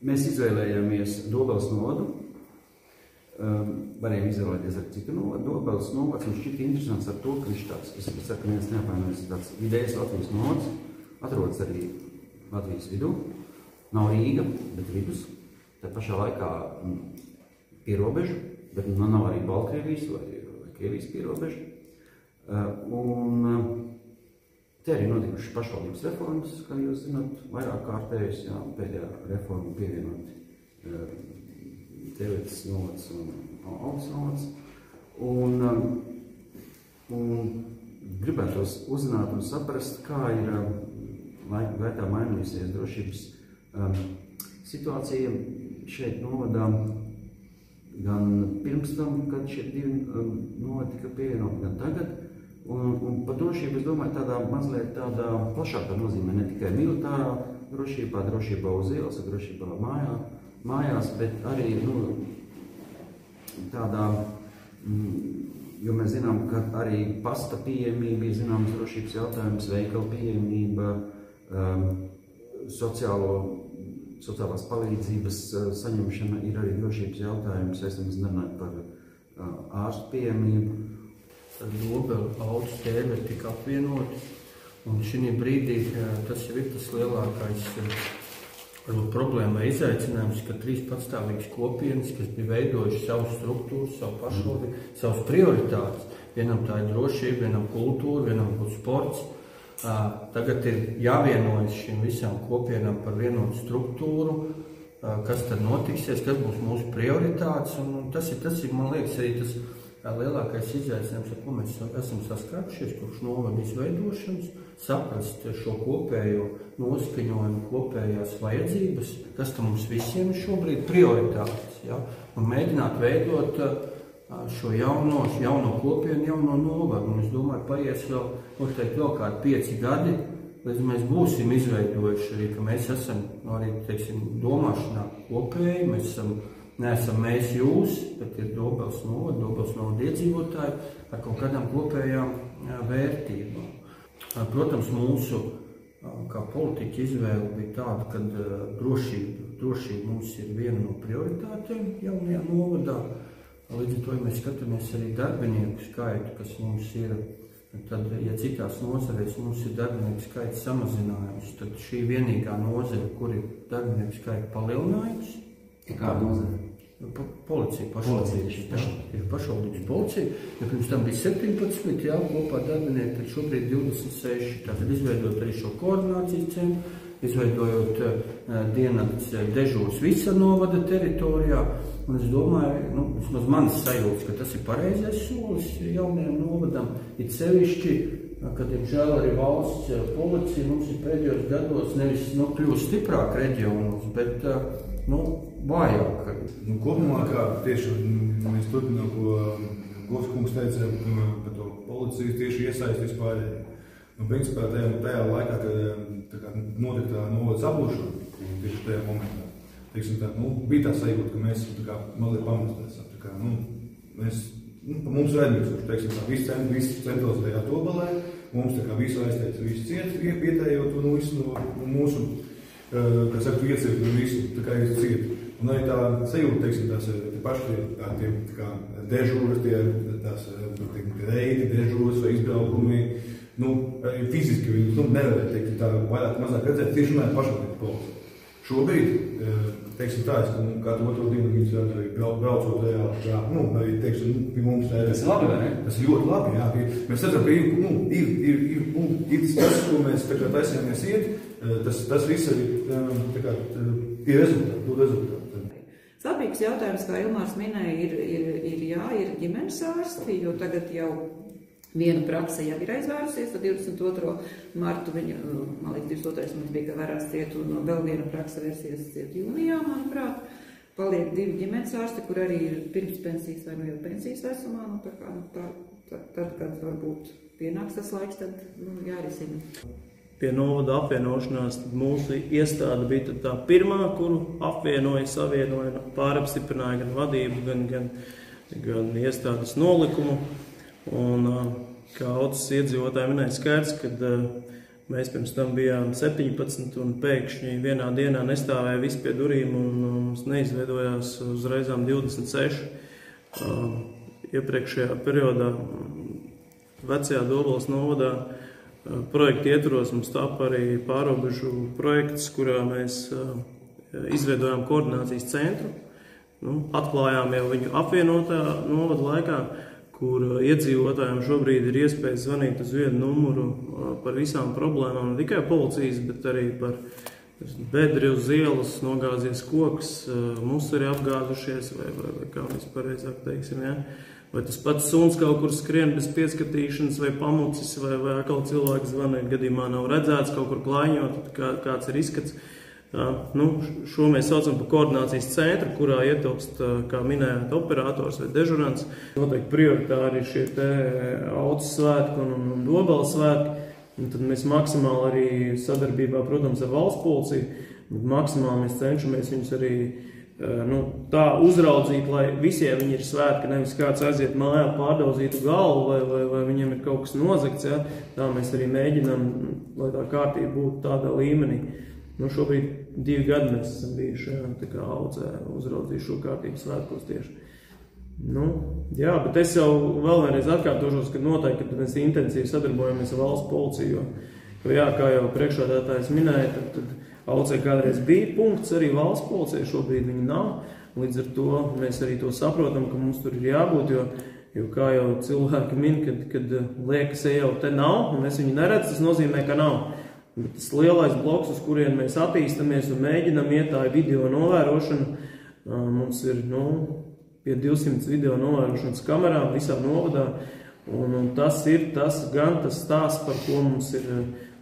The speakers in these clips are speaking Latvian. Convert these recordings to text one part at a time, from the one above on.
Mēs izvēlējāmies Dobeles novadu. Varējām izvēlēties ar citu novadu. Dobeles novads mums šķita interesants ar to, ka viņš tāds, es saku, viens neapvainojas, tāds vidējs Latvijas novads, atrodas arī Latvijas vidū. Nav Rīga, bet vidus. Tā pašā laikā pierobeža, bet nav arī Baltkrievijas vai Krievijas pierobeža. Un te arī notikušas pašvaldības reformas, kā jūs zināt, vairāk kārtējas, jā, pēdējā reforma pievienot Tevietas novads un Aldas novads. Un gribētos uzzināt un saprast, kā ir laika gaitā mainījusies drošības situācija šeit novadā, gan pirms tam, kad šie divi novadi tika pievienoti, gan tagad. Un par drošību, es domāju, tādā mazliet tādā plašākā nozīmē, ne tikai militārā drošībā, drošībā uz ielas, drošībā mājās, bet arī tādā, jo mēs zinām, ka arī pasta pieejamība ir zināms drošības jautājums, veikala pieejamība, sociālās palīdzības saņemšana ir arī drošības jautājums, es nerunāju par ārstu pieejamību. Dobele, Aldas, Tēvete tika apvienoti, un šī brīdī tas jau ir tas lielākais problēma izaicinājums, ka 3 patstāvīgas kopienas, kas bija veidojuši savu struktūru, savu pašvaldību, savas prioritātes. Vienam tā ir drošība, vienam kultūra, vienam būtu sports. Tagad ir jāvienojas šīm visām kopienām par vienotu struktūru, kas tad notiksies, kas būs mūsu prioritātes, un tas ir, man liekas, arī tas lielākais izaicinājums, ar ko mēs esam saskārušies kopš novada izveidošanas, saprast šo kopējo noskaņojumu, kopējās vajadzības, kas tam mums visiem ir šobrīd prioritātes, ja? Un mēģināt veidot šo jauno kopienu, jauno novadu. Un es domāju, paies vēl kādi 5 gadi, līdz mēs būsim izveidojuši arī, ka mēs esam arī, domāšanā kopēji, neesam mēs jūs, bet ir Dobeles novada iedzīvotāji ar kaut kādām kopējām vērtībām. Protams, mūsu kā politika izvēle bija tāda, ka drošība mums ir viena no prioritātēm jaunajā novadā. Līdz ar to, ja mēs skatāmies arī darbinieku skaitu, kas mums ir, tad, ja citās nozarēs mums ir darbinieku skaits samazinājums, tad šī vienīgā nozare, kur ir darbinieku skaita palielinājums. Kāda nozare? Policija, pašvaldības policija. Ja pirms tam bija 17 kopā darbinieki, tad šobrīd 26. Tātad izveidot arī šo koordinācijas centru, izveidojot diennakts dežūras visa novada teritorijā. Un es domāju, vismaz manas sajūtas, ka tas ir pareizais solis jaunajam novadam. Ir sevišķi, ka, diemžēl, arī valsts policija mums ir pēdējos gados nevis kļūst stiprāk reģionos, bet vājāk. Kopumā, kā tieši mēs turpinām, ko Govs teica par to policijas tieši iesaistīs pārējiem. Principā tajā laikā, kad notika tā novadas apgūšana, tieši tajā momentā, bija tā sajūta, ka mēs mazliet pamestēs. Mums vajadzības, viss centralizējā Dobelē, mums visu aizteica, visu ciet, vietējot un visu no mūsu, kas saka, ieciet no visu, ciet. Un arī tā sajūta, tās paši dežūras, tās reidi, dežūras vai izbraukumi, arī fiziski viņi nevarēja teikt, tā vairāk mazāk redzēt, tieši runājot pašvaldības policija. Šobrīd, kā to otro dienu viņas arī braucot reāli, arī, pie mums tas ir labi, vai ne? Tas ir ļoti labi, jā. Mēs redzam, ka ir tas, ko mēs taisījāmies iet, tas viss arī ir rezultāti. Svarīgs jautājums, kā Ilmārs minēja, ir ģimenes ārsti, jo tagad jau viena prakse jau ir aizvērusies, tad 22. martu viņa, man liekas, 22. mums bija, ka varās ciet, un vēl viena prakse versies ciet jūnijā, manuprāt. Paliek 2 ģimenes ārsti, kur arī ir pirms pensijas vai jau pensijas vecumā, tad, kad varbūt pienāks tas laiks, tad jārisina. Pie novada apvienošanās mūsu iestāde bija tā pirmā, kuru savienoja, pārapstiprināja gan vadību, gan iestādes nolikumu. Un, kā Aldas iedzīvotāji minēja, skaidrs, ka Mēs pirms tam bijām 17 un pēkšņi vienā dienā nestāvēja viss pie durīm un mums neizveidojās uzreizām 26. Iepriekšējā periodā vecajā Dobeles novadā projekta ietvaros mums tapa arī pārobežu projekts, kurā mēs izveidojām koordinācijas centru. Atklājām jau viņu apvienotā novada laikā, kur iedzīvotājiem šobrīd ir iespēja zvanīt uz vienu numuru par visām problēmām, ne tikai policijas, bet arī par bedri uz ielas, nogāzies koks, musari apgāzušies, vai kā mēs pareizāk teiksim, ja? Vai tas pats suns kaut kur skrien bez pieskatīšanas, vai pamucis, vai atkal cilvēks zvanīt gadījumā nav redzēts, kaut kur klaiņot, kāds ir izskats. Šo mēs saucam par koordinācijas centru, kurā ietilpst, kā minējāt, operators vai dežurants. Noteikti prioritāri ir šie te Auces svētki un Dobeles svētki. Un tad mēs maksimāli arī sadarbībā, protams, ar valsts policiju, bet maksimāli mēs cenšamies viņus arī tā uzraudzīt, lai visiem viņi ir svētki, nevis kāds aiziet mājā pārdaudzītu galvu vai viņiem ir kaut kas nozagts. Ja? Tā mēs arī mēģinām, lai tā kārtība būtu tādā līmenī. Šobrīd 2 gadi mēs esam bijuši, tā kā Audzē uzraudzīju šo kārtību svētkos tieši. Jā, bet es jau vēl vienreiz atkārtošos, ka noteikti, kad mēs intensīvi sadarbojamies ar valsts policiju, jo jā, kā jau priekšādātājs minēja, tad Audzē kādreiz bija punkts arī valsts policijai, šobrīd viņi nav. Līdz ar to mēs arī to saprotam, ka mums tur ir jābūt, jo kā jau cilvēki min, kad liekas, ja jau te nav, un es viņu neredzu, tas nozīmē, ka nav. Bet tas lielais bloks, uz kurien mēs attīstamies un mēģinam iet, tā video novērošana. Mums ir pie 200 video novērošanas kamerām visā novadā. Un tas ir tas stāsts, par ko mums ir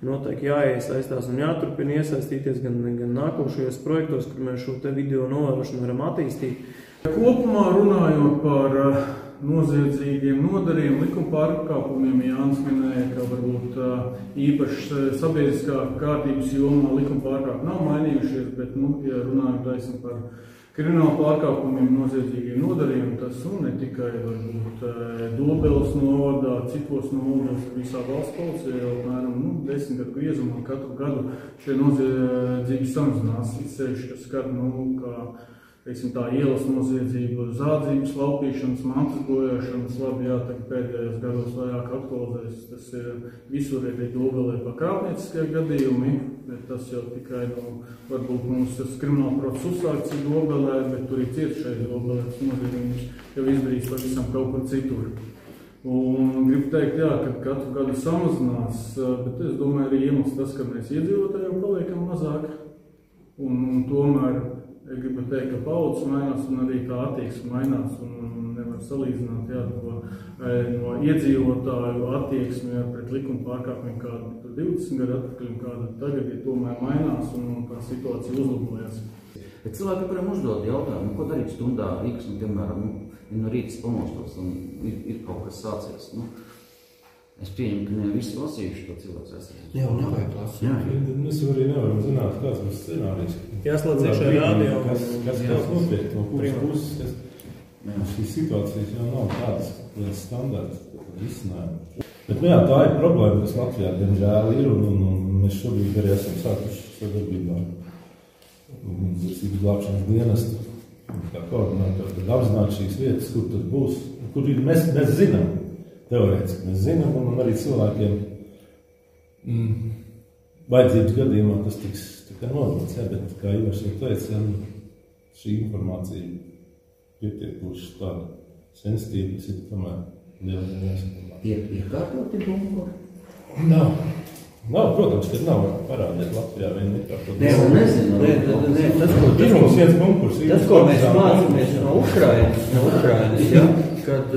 noteikti jāiesaistās un jāturpina iesaistīties gan nākošajos projektos, kur mēs šo te video novērošanu varam attīstīt. Kopumā runājot par noziedzīgiem nodarījumiem, likuma pārkāpumiem, Jānis minēja, ka varbūt īpaši sabiedriskā kārtības jomā likuma pārkāpumi nav mainījušies, bet, ja runājam taisni par kriminālu pārkāpumiem, noziedzīgiem nodarījumiem, tas ne tikai varbūt Dobeles novadā, citos novados, visā valsts policijā jau apmēram 10 gadu griezumā katru gadu šie noziedzības samazinās, izceļši, kas skar, tā ielas noziedzība, zādzības, laupīšanas, mantas bojāšanas, labi, jā, tagad pēdējos gados vairāk aktualizējas, tas ir visur arī Dobelē pa krāpnieciskie gadījumi, bet tas jau tikai, varbūt mums tas krimināla process uzsākts ir Dobelē, bet tur ir cietušais Dobelēs noziedzības jau izdarīts pavisam kaut kur citur. Un gribu teikt, jā, ka katru gadu samazinās, bet es domāju, arī iemesls tas, ka mēs iedzīvotājiem paliekam mazāk, un tomēr es gribu teikt, ka paudzes mainās un arī tā attieksme mainās un nevar salīdzināt no iedzīvotāju attieksmi pret likuma pārkāpumiem, kāda 20 gadu atpakaļ un kāda tagad ir tomēr mainās un tā situācija uzlabojas. Bet cilvēki, piemēram, uzdod jautājumu, ko darīt stundā X, piemēram, no rītas pamostos un ir kaut kas sācies. Es pieņemu, ka ne visi lasījuši to cilvēku aizsardzību. Jā, nevajag lasīt. Mēs arī nevaram zināt, kāds būs scenārijs. Jāslēdz iekšā rādio. Kas notiek no kuras puses. Šīs situācijas jau nav tādas standartas risinājumi. Bet jā, tā ir problēma, kas Latvijā diemžēl ir, un mēs šobrīd arī esam sākuši sadarbībā ar glābšanas dienestu. Kā koordinātori, tad apzināt šīs vietas, kur tad būs, kur ir, mēs zinām. Teorētiski mēs zinām, un arī cilvēkiem vajadzības gadījumā tas tiks nodots, bet, kā Ivars jau teica, šī informācija pietiekuši tāda sensitīva, kas ir tomēr liela jāsaprāt. Iekārtoti bunkuri? Nav, protams, ka nav parādiet Latvijā vienu iekārtot. Nē, tas, ko mēs mācāmies no Ukrainas, ja, kad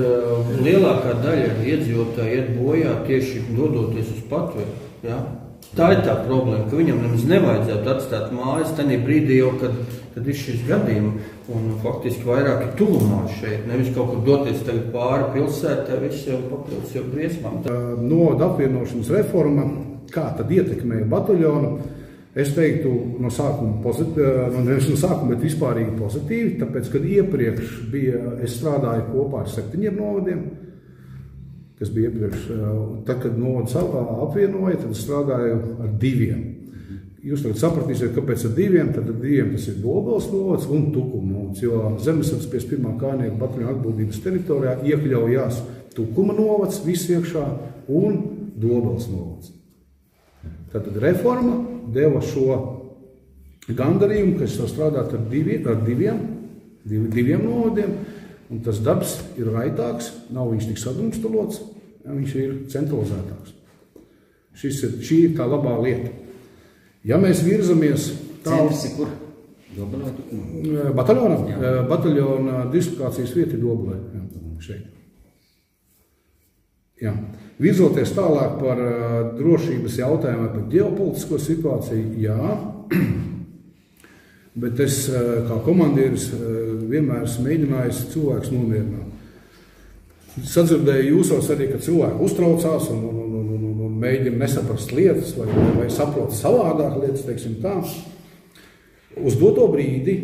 lielākā daļa iedzīvotāji iet bojā tieši dodoties uz patvēru. Ja. Tā ir tā problēma, ka viņam nemaz nevajadzētu atstāt mājas tajā brīdī jau, kad ir šis gadījums. Un faktiski vairāk ir tuvumā šeit, nevis kaut kur doties tagad pāri pilsētā, viss jau papildus jau briesmām. Novada apvienošanas reforma, kā tad ietekmēja bataljonu? Es teiktu no sākuma, bet vispārīgi pozitīvi, tāpēc, kad iepriekš es strādāju kopā ar 7 novadiem, kas bija iepriekš. Tad, kad novads apvienoja, tad strādāju ar 2. Jūs tagad sapratīsiet, kāpēc ar 2, tad ar 2 tas ir Dobeles novads un Tukuma novads, jo Zemesardzes 51. kājnieku bataljona atbildības teritorijā iekļaujās Tukuma novads viss iekšā un Dobeles novads. Tātad reforma deva šo gandarījumu, ka es var strādāt ar diviem novadiem, un tas darbs ir raitāks, nav viņš tik sadrumstalots, viņš ir centralizētāks. Šī ir tā labā lieta. Ja mēs virzamies tālu... Centrs ir kur? Dobelē? Bataljona dislokācijas vieta ir Dobelē. Šeit. Jā. Virzoties tālāk par drošības jautājumu, par ģeopolitisko situāciju, jā. Bet es kā komandieris vienmēr esmu mēģinājis cilvēks nomierināt. Sadzirdēju jūsos arī, ka cilvēki uztraucās un mēģina nesaprast lietas vai saprot savādāk lietas, teiksim tā. Uz doto brīdi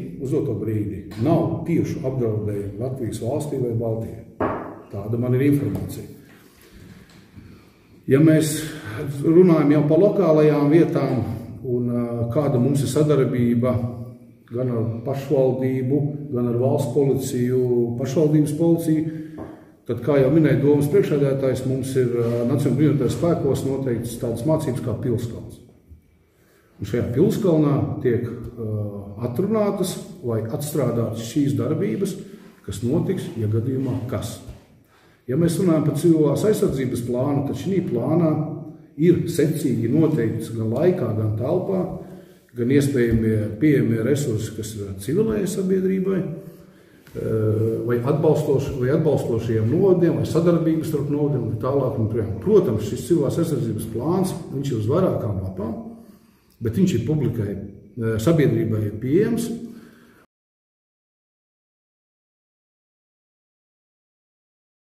nav tiešu apdraudējumu Latvijas valstī vai Baltijai. Tāda man ir informācija. Ja mēs runājam jau par lokālajām vietām un kāda mums ir sadarbība gan ar pašvaldību, gan ar valsts policiju, pašvaldības policiju, tad, kā jau minēja domas priekšsēdētājs, mums ir Nacionālajā bruņotajos spēkos noteikts tādas mācības kā pilskalns. Un šajā pilskalnā tiek atrunātas vai atstrādātas šīs darbības, kas notiks, ja gadījumā kas. Ja mēs runājam par civilās aizsardzības plānu, tad šī plānā ir secīgi noteikts gan laikā, gan telpā, gan iespējamie pieejamie resursi, kas ir civilējai sabiedrībai, vai atbalstošajiem novadiem, vai sadarbības starp novadiem, un tālāk un projām. Protams, šis civilās aizsardzības plāns, viņš ir uz vairākām lapām, bet viņš ir publikai sabiedrībai pieejams,